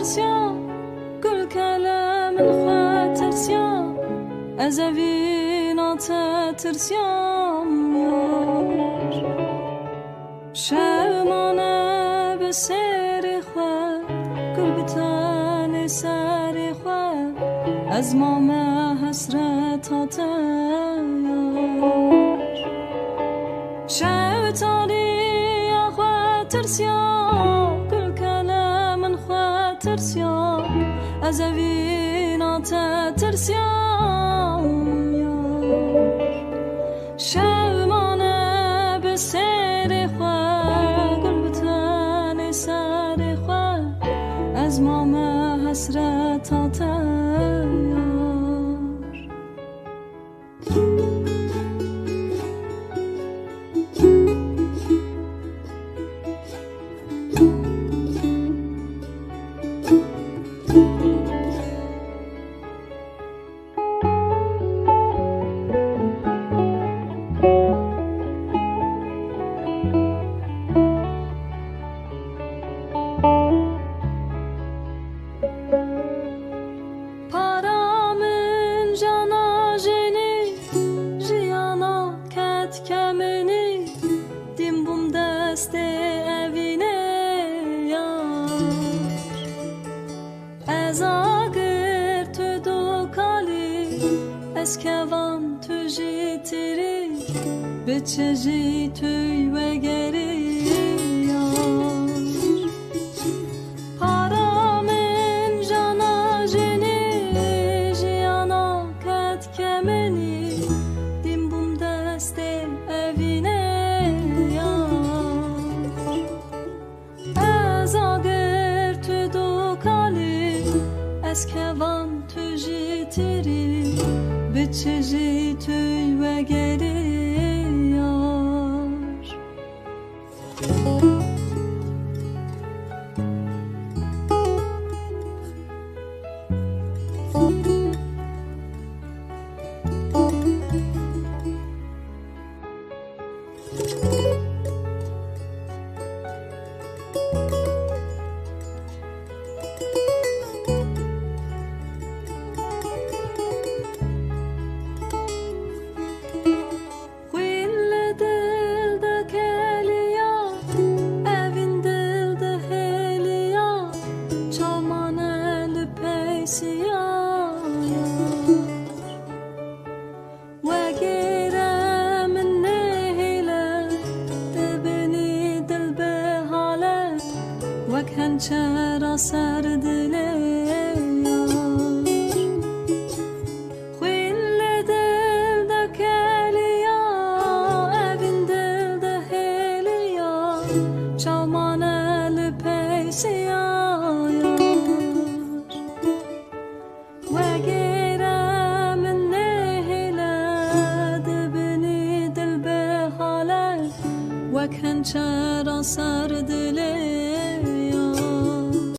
ترسيا كل كلام ترسيا أزفينا ترسيا شمانة بسير خواه كل بتاني ساري خواه از ما حسرت شوتاني خواه ترسيا كل كلام خواه ترسيا أزفينا ترسيا شمانة بسير خواه كل بتاني ساري خواه از ما حسرت اسکوان تو جیتری به چجی توی وگری پارامن جانا جنی جیانا کت کمنی دیم بوم دستم اوینه از آگر تو دو کالی اسکوان تو جیتری به چجی توی وگری چرا سر دله